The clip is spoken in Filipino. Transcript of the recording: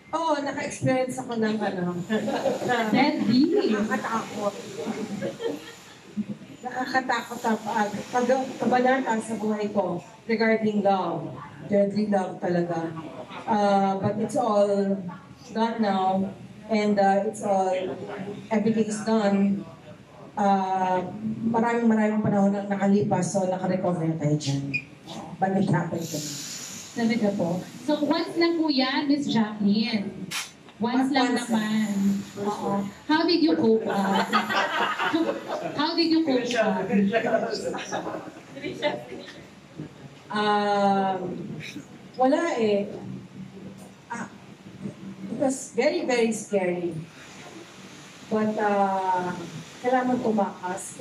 Oo, naka-experience ako ng Deadly. nakakatakot. Nakakatakot na kabanata sa buhay ko regarding love. Deadly love talaga. But it's all done now, and everything is done. Maraming panahon na nakalipas, so nakarecover na tayo dyan. But it happened to me. Talaga po. So, once lang po yan, Miss Jacqueline. Once lang Once naman. Oo. How did you cope up? How did you cope up? Wala eh. It was very, very scary. But kailangan tumakas.